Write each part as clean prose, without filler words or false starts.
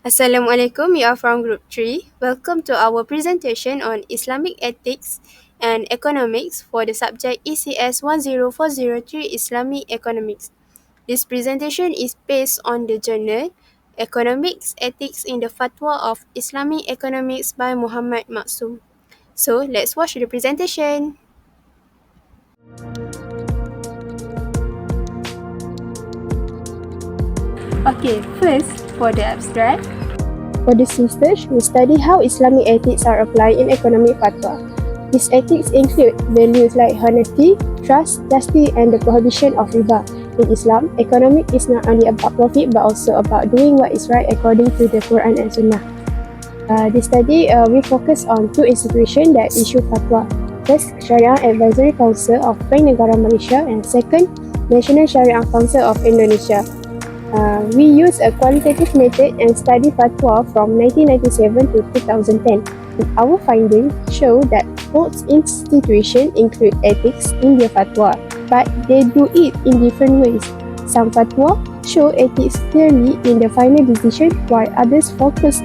Assalamualaikum, you are from Group 3. Welcome to our presentation on Islamic Ethics and Economics for the subject ECS10403 Islamic Economics. This presentation is based on the journal Economics Ethics in the Fatwa of Islamic Economics by Muhammad Maksum. So, let's watch the presentation. Okay, first, for the abstract. For this research, we study how Islamic ethics are applied in economic fatwa. These ethics include values like honesty, trust, justice, and the prohibition of riba. In Islam, economic is not only about profit but also about doing what is right according to the Quran and Sunnah. This study, we focus on two institutions that issue fatwa. First, Sharia Advisory Council of Bank Negara Malaysia, and second, National Sharia Council of Indonesia. We use a qualitative method and study fatwa from 1997 to 2010. Our findings show that both institutions include ethics in their fatwa, but they do it in different ways. Some fatwa show ethics clearly in the final decision, while others focus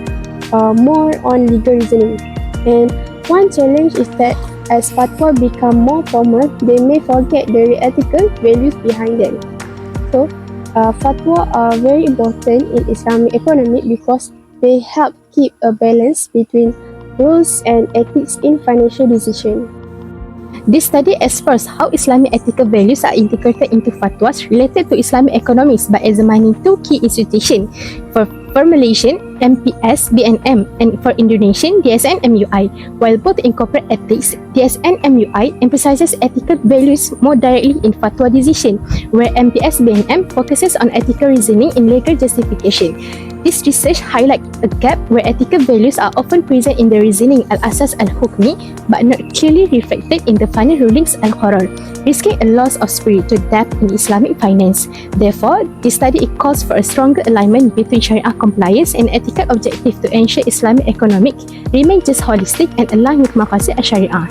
more on legal reasoning. And one challenge is that as fatwa become more formal, they may forget the ethical values behind them. So, fatwa are very important in Islamic economy because they help keep a balance between rules and ethics in financial decisions. This study explores how Islamic ethical values are integrated into fatwas related to Islamic economics by examining two key institutions. For Malaysian, MPS BNM, and for Indonesian, DSN MUI. While both incorporate ethics, DSN MUI emphasizes ethical values more directly in fatwa decision, where MPS BNM focuses on ethical reasoning in legal justification. This research highlights a gap where ethical values are often present in the reasoning al-asas al-hukmi but not clearly reflected in the final rulings al-qarar, risking a loss of spiritual depth in Islamic finance. Therefore, this study calls for a stronger alignment between Sharia compliance and ethical objective to ensure Islamic economic remain just holistic and aligned with maqasid al-Sharia.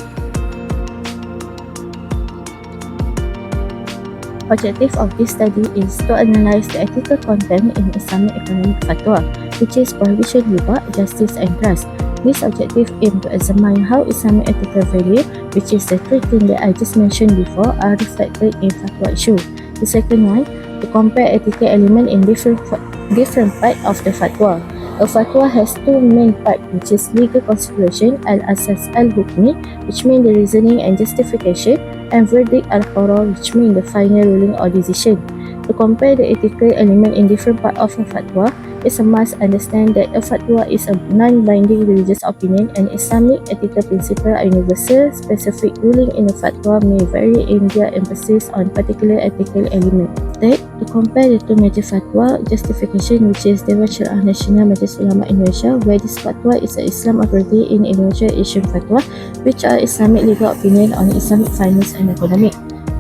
Objective of this study is to analyze the ethical content in Islamic economic fatwa, which is prohibition riba, justice and trust. This objective aims to examine how Islamic ethical value, which is the three things that I just mentioned before, are reflected in fatwa issue. The second one, to compare ethical elements in different parts of the fatwa. A fatwa has two main parts, which is legal consideration al-asas al-hukmi, which means the reasoning and justification, and verdict al-qarar, which means the final ruling or decision. To compare the ethical element in different parts of a fatwa, it's a must understand that a fatwa is a non-binding religious opinion and Islamic ethical principles are universal. Specific ruling in a fatwa may vary in their emphasis on particular ethical element. Third, to compare the two major fatwa justification, which is Dewan Syariah Nasional Majlis Ulama Indonesia, where this fatwa is an Islam authority in Indonesia issued fatwa, which are Islamic legal opinion on Islamic finance and economic.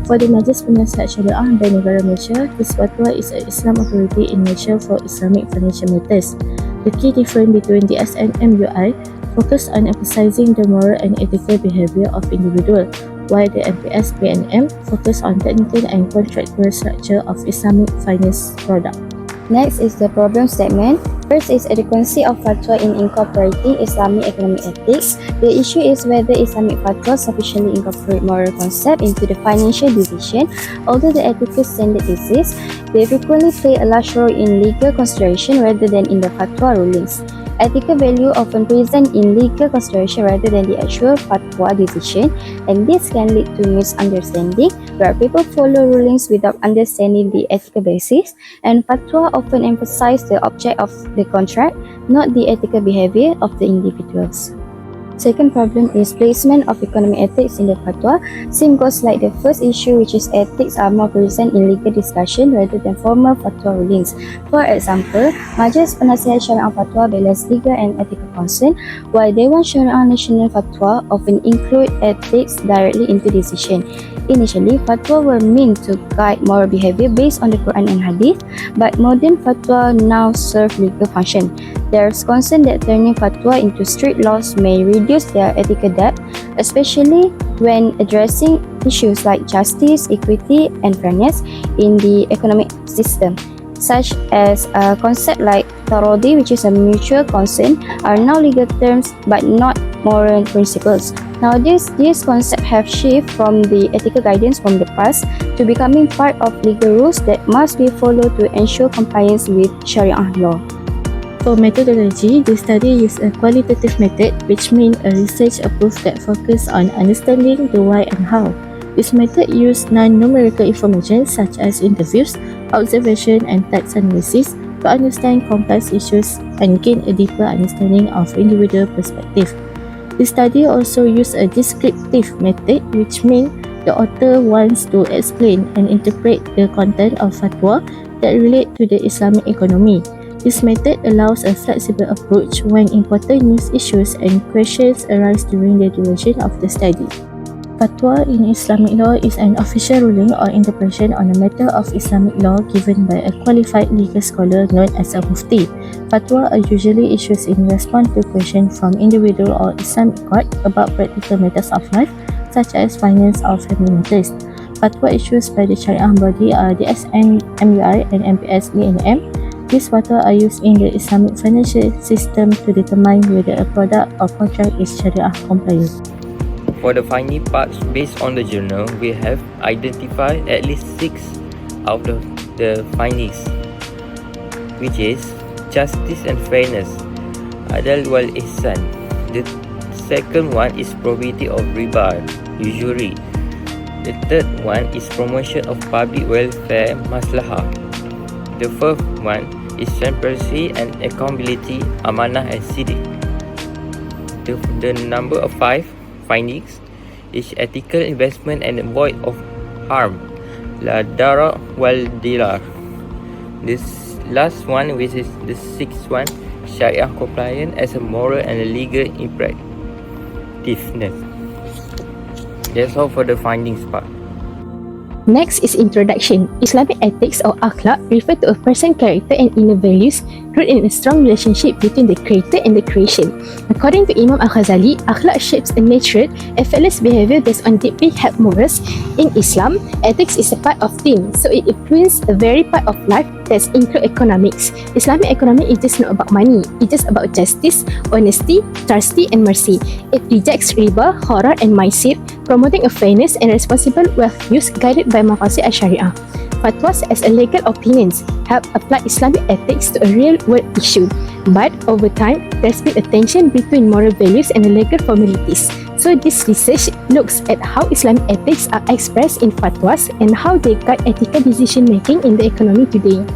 For the Majlis Penasihat Syariah Bank Negara Malaysia, this fatwa is an Islam authority in Malaysia for Islamic financial matters. The key difference between the DSN and MUI focus on emphasizing the moral and ethical behavior of individual, while the MPS BNM focus on technical and contractual structure of Islamic finance product. Next is the problem statement. First is adequacy of fatwa in incorporating Islamic economic ethics. The issue is whether Islamic fatwa sufficiently incorporate moral concept into the financial decision. Although the ethical standard exists, they frequently play a large role in legal consideration rather than in the fatwa rulings. Ethical value often present in legal consideration rather than the actual fatwa decision, and this can lead to misunderstanding where people follow rulings without understanding the ethical basis, and fatwa often emphasize the object of the contract, not the ethical behavior of the individuals. Second problem is placement of economic ethics in the fatwa. Same goes like the first issue, which is ethics are more present in legal discussion rather than formal fatwa rulings. For example, Majlis Penasihat Syariah Fatwa balance legal and ethical concern, while Dewan Syariah Nasional Fatwa often include ethics directly into decision. Initially, fatwa were meant to guide moral behavior based on the Quran and Hadith, but modern fatwa now serve legal function. There is concern that turning fatwa into strict laws may reduce their ethical depth, especially when addressing issues like justice, equity, and fairness in the economic system, such as a concept like tarodi, which is a mutual consent, are now legal terms but not moral principles. Nowadays, these concepts have shifted from the ethical guidance from the past to becoming part of legal rules that must be followed to ensure compliance with Sharia law. For methodology, the study used a qualitative method, which means a research approach that focuses on understanding the why and how. This method used non-numerical information such as interviews, observation, and text analysis to understand complex issues and gain a deeper understanding of individual perspective. The study also used a descriptive method, which means the author wants to explain and interpret the content of fatwa that relate to the Islamic economy. This method allows a flexible approach when important news issues and questions arise during the duration of the study. Fatwa in Islamic law is an official ruling or interpretation on a matter of Islamic law given by a qualified legal scholar known as a mufti. Fatwa are usually issued in response to questions from individual or Islamic court about practical matters of life, such as finance or family matters. Fatwa issued by the Sharia body are the DSN, MUI, and MPS E&M. These fatwa are used in the Islamic financial system to determine whether a product or contract is Sharia compliant. For the finding parts based on the journal, we have identified at least 6 out of the findings, which is justice and fairness, adal wal ihsan. The second one is probability of riba, usury. The third one is promotion of public welfare, maslahah. The fourth one is transparency and accountability, amanah and sidq. The number of 5 findings is ethical investment and avoid of harm, la dara wal dirar. This last one, which is the sixth one, Sharia compliant as a moral and a legal imperativeness. That's all for the findings part. Next is introduction. Islamic ethics or akhlaq refer to a person's character and inner values rooted in a strong relationship between the creator and the creation. According to Imam Al-Ghazali, akhlaq shapes a natural, effortless behavior based on deeply held morals. In Islam, ethics is a part of deen, so it influences a very part of life that include economics. Islamic economy is just not about money. It's just about justice, honesty, trustee, and mercy. It rejects riba, horror, and maisir, promoting a fairness and responsible wealth use guided by maqasid al-Sharia. Fatwas as a legal opinions help apply Islamic ethics to a real-world issue. But over time, there's been a tension between moral values and the legal formalities. So this research looks at how Islamic ethics are expressed in fatwas and how they guide ethical decision-making in the economy today.